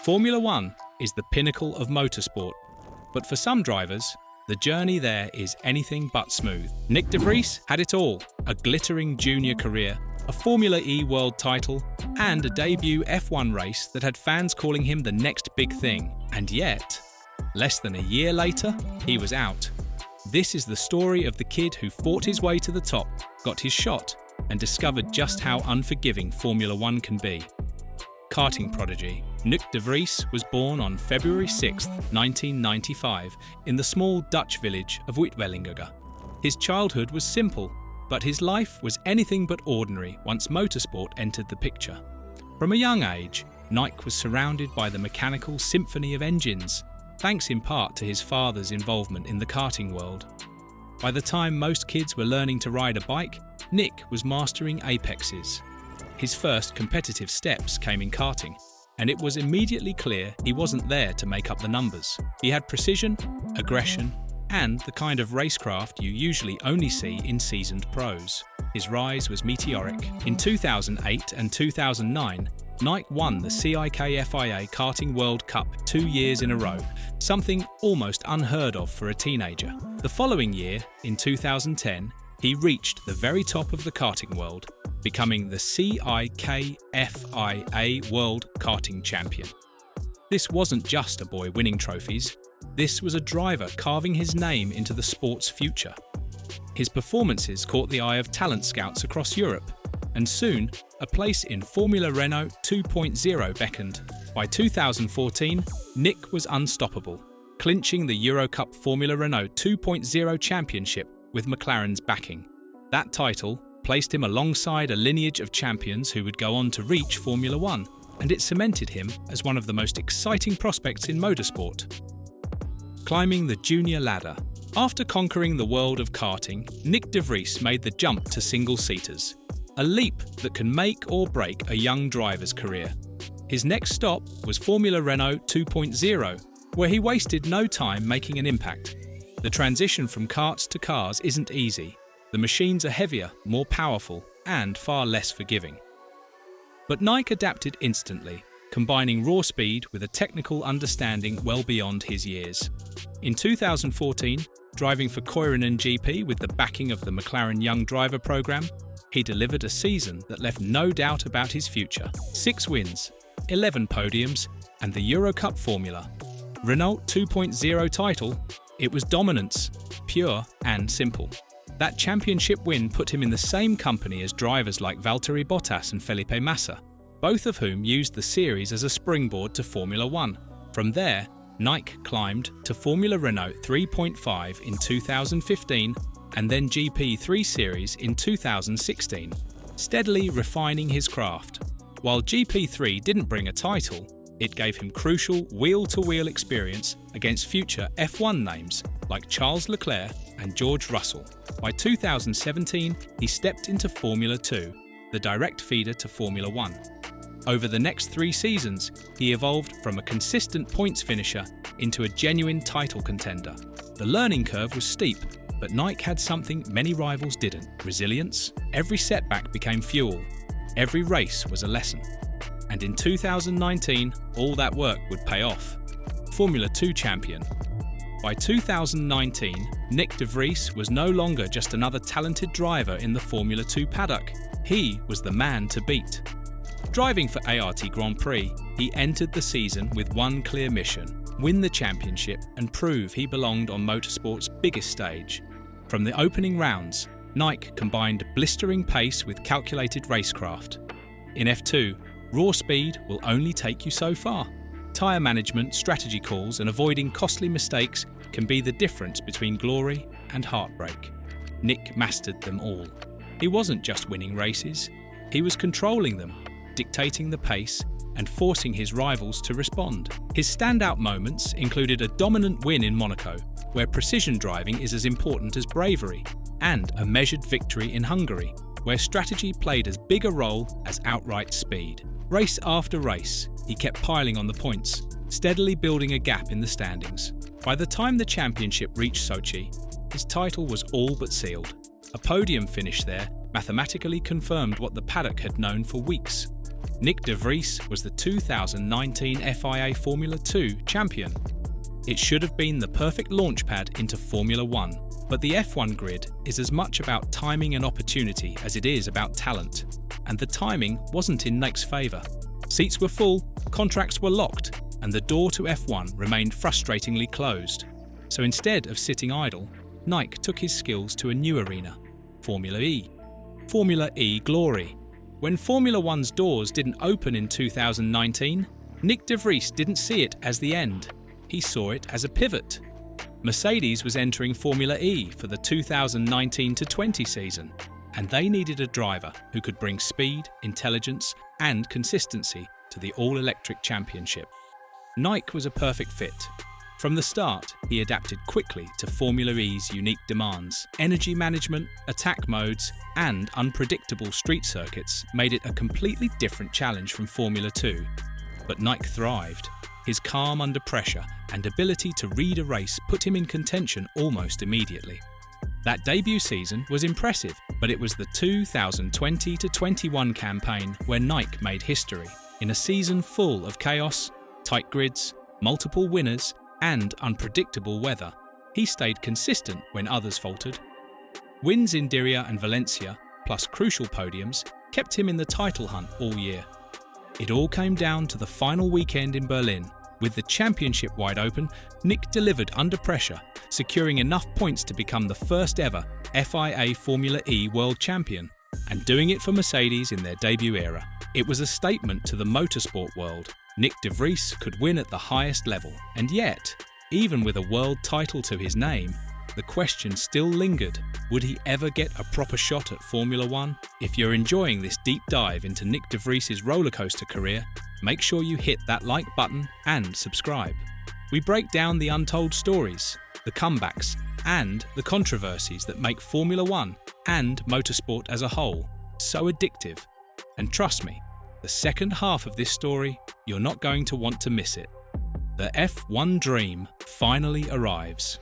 Formula One is the pinnacle of motorsport, but for some drivers, the journey there is anything but smooth. Nyck de Vries had it all: a glittering junior career, a Formula E world title, and a debut F1 race that had fans calling him the next big thing. And yet, less than a year later, he was out. This is the story of the kid who fought his way to the top, got his shot, and discovered just how unforgiving Formula One can be. Karting prodigy Nyck de Vries was born on February 6, 1995, in the small Dutch village of Uitwellingerge. His childhood was simple, but his life was anything but ordinary once motorsport entered the picture. From a young age, Nyck was surrounded by the mechanical symphony of engines, thanks in part to his father's involvement in the karting world. By the time most kids were learning to ride a bike, Nyck was mastering apexes. His first competitive steps came in karting, and it was immediately clear he wasn't there to make up the numbers. He had precision, aggression, and the kind of racecraft you usually only see in seasoned pros. His rise was meteoric. In 2008 and 2009, Nyck won the CIK-FIA Karting World Cup 2 years in a row, something almost unheard of for a teenager. The following year, in 2010, he reached the very top of the karting world, becoming the CIK-FIA World Karting Champion. This wasn't just a boy winning trophies, this was a driver carving his name into the sport's future. His performances caught the eye of talent scouts across Europe, and soon, a place in Formula Renault 2.0 beckoned. By 2014, Nyck was unstoppable, clinching the Eurocup Formula Renault 2.0 championship with McLaren's backing. That title placed him alongside a lineage of champions who would go on to reach Formula One, and it cemented him as one of the most exciting prospects in motorsport. Climbing the junior ladder. After conquering the world of karting, Nyck de Vries made the jump to single-seaters, a leap that can make or break a young driver's career. His next stop was Formula Renault 2.0, where he wasted no time making an impact. The transition from karts to cars isn't easy. The machines are heavier, more powerful, and far less forgiving. But Nyck adapted instantly, combining raw speed with a technical understanding well beyond his years. In 2014, driving for Koiranen GP with the backing of the McLaren Young Driver program, he delivered a season that left no doubt about his future. 6 wins, 11 podiums, and the Eurocup Formula. Renault 2.0 title, it was dominance, pure and simple. That championship win put him in the same company as drivers like Valtteri Bottas and Felipe Massa, both of whom used the series as a springboard to Formula One. From there, Nyck climbed to Formula Renault 3.5 in 2015 and then GP3 Series in 2016, steadily refining his craft. While GP3 didn't bring a title, it gave him crucial wheel-to-wheel experience against future F1 names like Charles Leclerc and George Russell. By 2017, he stepped into Formula 2, the direct feeder to Formula One. Over the next 3 seasons, he evolved from a consistent points finisher into a genuine title contender. The learning curve was steep, but Nyck had something many rivals didn't: resilience. Every setback became fuel. Every race was a lesson. And in 2019, all that work would pay off. Formula 2 champion. By 2019, Nyck de Vries was no longer just another talented driver in the Formula 2 paddock. He was the man to beat. Driving for ART Grand Prix, he entered the season with one clear mission: win the championship and prove he belonged on motorsport's biggest stage. From the opening rounds, Nyck combined blistering pace with calculated racecraft. In F2, raw speed will only take you so far. Tyre management, strategy calls, and avoiding costly mistakes can be the difference between glory and heartbreak. Nyck mastered them all. He wasn't just winning races, he was controlling them, dictating the pace and forcing his rivals to respond. His standout moments included a dominant win in Monaco, where precision driving is as important as bravery, and a measured victory in Hungary, where strategy played as big a role as outright speed. Race after race, he kept piling on the points, steadily building a gap in the standings. By the time the championship reached Sochi, his title was all but sealed. A podium finish there mathematically confirmed what the paddock had known for weeks: Nick de Vries was the 2019 FIA Formula 2 champion. It should have been the perfect launchpad into Formula 1, but the F1 grid is as much about timing and opportunity as it is about talent, and the timing wasn't in Nick's favour. Seats were full, contracts were locked, and the door to F1 remained frustratingly closed. So instead of sitting idle, Nike took his skills to a new arena, Formula E. Formula E glory. When Formula 1's doors didn't open in 2019, Nick de Vries didn't see it as the end. He saw it as a pivot. Mercedes was entering Formula E for the 2019-20 season, and they needed a driver who could bring speed, intelligence, and consistency to the all-electric championship. Nike was a perfect fit. From the start, he adapted quickly to Formula E's unique demands. Energy management, attack modes, and unpredictable street circuits made it a completely different challenge from Formula 2. But Nike thrived. His calm under pressure and ability to read a race put him in contention almost immediately. That debut season was impressive, but it was the 2020-21 campaign where Nike made history. In a season full of chaos, tight grids, multiple winners, and unpredictable weather, he stayed consistent when others faltered. Wins in Diriyah and Valencia, plus crucial podiums, kept him in the title hunt all year. It all came down to the final weekend in Berlin. With the championship wide open, Nick delivered under pressure, securing enough points to become the first ever FIA Formula E World Champion, and doing it for Mercedes in their debut era. It was a statement to the motorsport world. Nick de Vries could win at the highest level, and yet, even with a world title to his name, the question still lingered: would he ever get a proper shot at Formula 1? If you're enjoying this deep dive into Nick de Vries' rollercoaster career, make sure you hit that like button and subscribe. We break down the untold stories, the comebacks, and the controversies that make Formula 1 and motorsport as a whole so addictive. And trust me, the second half of this story, you're not going to want to miss it. The F1 dream finally arrives.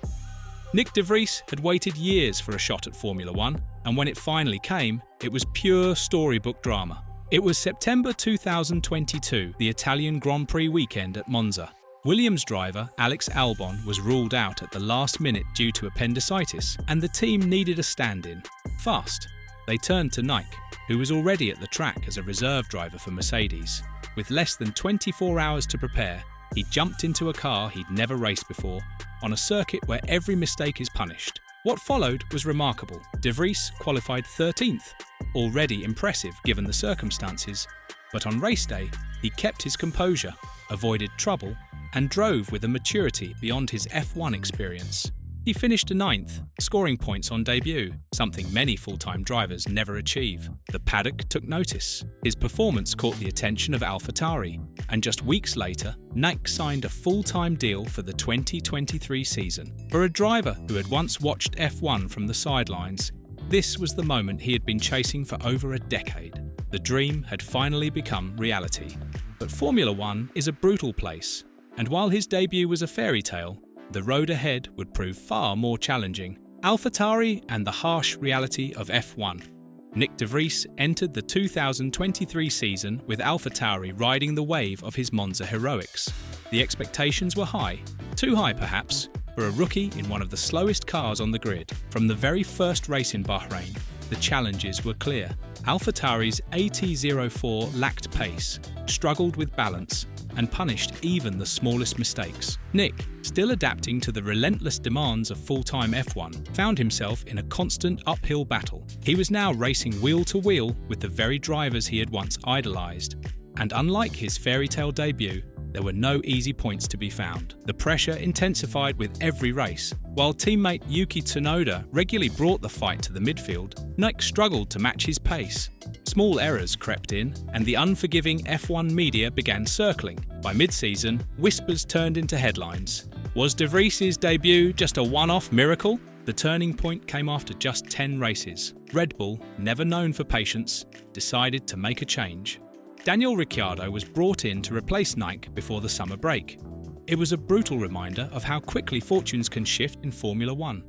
Nick de Vries had waited years for a shot at Formula 1, and when it finally came, it was pure storybook drama. It was September 2022, the Italian Grand Prix weekend at Monza. Williams driver Alex Albon was ruled out at the last minute due to appendicitis, and the team needed a stand-in. Fast. They turned to Nike, who was already at the track as a reserve driver for Mercedes. With less than 24 hours to prepare, he jumped into a car he'd never raced before, on a circuit where every mistake is punished. What followed was remarkable. De Vries qualified 13th, already impressive given the circumstances, but on race day, he kept his composure, avoided trouble, and drove with a maturity beyond his F1 experience. He finished 9th, scoring points on debut, something many full-time drivers never achieve. The paddock took notice. His performance caught the attention of AlphaTauri, and just weeks later, Nike signed a full-time deal for the 2023 season. For a driver who had once watched F1 from the sidelines, this was the moment he had been chasing for over a decade. The dream had finally become reality. But Formula 1 is a brutal place, and while his debut was a fairy tale, the road ahead would prove far more challenging. AlphaTauri and the harsh reality of F1. Nick de Vries entered the 2023 season with AlphaTauri riding the wave of his Monza heroics. The expectations were high, too high perhaps, for a rookie in one of the slowest cars on the grid. From the very first race in Bahrain, the challenges were clear. AlphaTauri's AT04 lacked pace, struggled with balance, and punished even the smallest mistakes. Nick, still adapting to the relentless demands of full-time F1, found himself in a constant uphill battle. He was now racing wheel to wheel with the very drivers he had once idolised. And unlike his fairy tale debut, there were no easy points to be found. The pressure intensified with every race. While teammate Yuki Tsunoda regularly brought the fight to the midfield, Nike struggled to match his pace. Small errors crept in, and the unforgiving F1 media began circling. By mid-season, whispers turned into headlines. Was de Vries' debut just a one-off miracle? The turning point came after just 10 races. Red Bull, never known for patience, decided to make a change. Daniel Ricciardo was brought in to replace Nike before the summer break. It was a brutal reminder of how quickly fortunes can shift in Formula 1.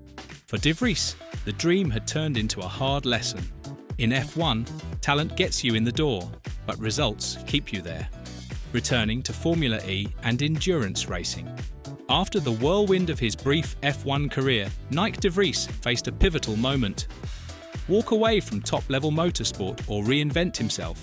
For de Vries, the dream had turned into a hard lesson. In F1, talent gets you in the door, but results keep you there. Returning to Formula E and endurance racing. After the whirlwind of his brief F1 career, Nyck de Vries faced a pivotal moment. Walk away from top-level motorsport or reinvent himself?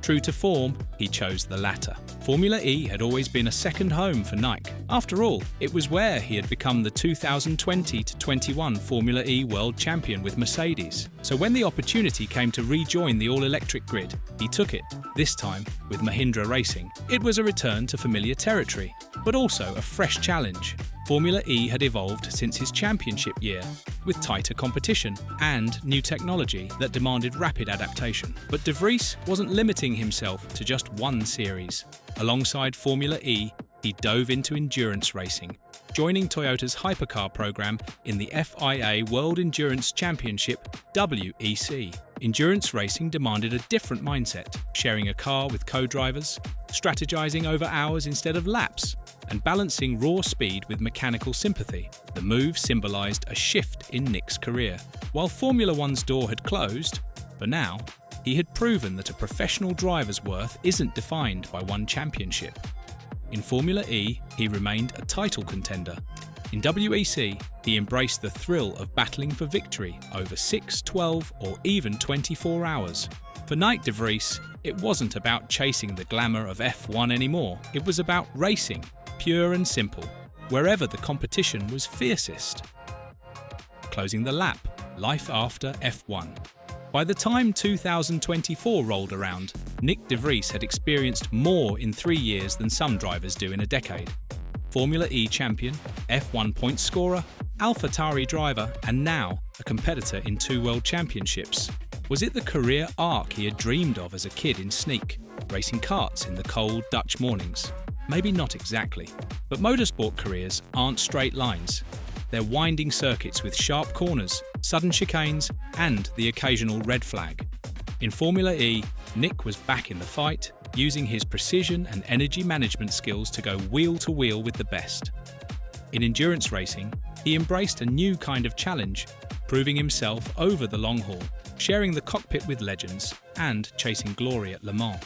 True to form, he chose the latter. Formula E had always been a second home for Nyck. After all, it was where he had become the 2020-21 Formula E World Champion with Mercedes. So when the opportunity came to rejoin the all-electric grid, he took it, this time with Mahindra Racing. It was a return to familiar territory, but also a fresh challenge. Formula E had evolved since his championship year, with tighter competition and new technology that demanded rapid adaptation. But de Vries wasn't limiting himself to just one series. Alongside Formula E, he dove into endurance racing, joining Toyota's hypercar program in the FIA World Endurance Championship WEC. Endurance racing demanded a different mindset, sharing a car with co-drivers, strategizing over hours instead of laps, and balancing raw speed with mechanical sympathy. The move symbolized a shift in Nyck's career. While Formula One's door had closed, for now, he had proven that a professional driver's worth isn't defined by one championship. In Formula E, he remained a title contender. In WEC, he embraced the thrill of battling for victory over 6, 12, or even 24 hours. For Nyck de Vries, it wasn't about chasing the glamour of F1 anymore. It was about racing, pure and simple, wherever the competition was fiercest. Closing the lap, life after F1. By the time 2024 rolled around, Nyck de Vries had experienced more in 3 years than some drivers do in a decade. Formula E champion, F1 point scorer, AlphaTauri driver, and now a competitor in 2 world championships. Was it the career arc he had dreamed of as a kid in Sneek, racing karts in the cold Dutch mornings? Maybe not exactly, but motorsport careers aren't straight lines. They're winding circuits with sharp corners, sudden chicanes, and the occasional red flag. In Formula E, Nyck was back in the fight, using his precision and energy management skills to go wheel to wheel with the best. In endurance racing, he embraced a new kind of challenge, proving himself over the long haul, sharing the cockpit with legends, and chasing glory at Le Mans.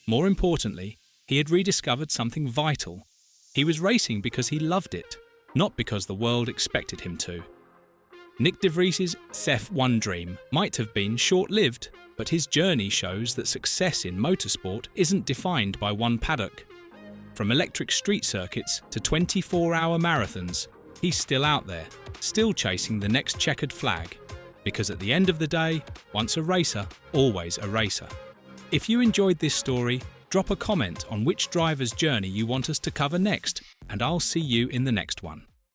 More importantly, he had rediscovered something vital. He was racing because he loved it, not because the world expected him to. Nyck de Vries' F1 dream might have been short-lived, but his journey shows that success in motorsport isn't defined by one paddock. From electric street circuits to 24-hour marathons, he's still out there, still chasing the next checkered flag. Because at the end of the day, once a racer, always a racer. If you enjoyed this story, drop a comment on which driver's journey you want us to cover next, and I'll see you in the next one.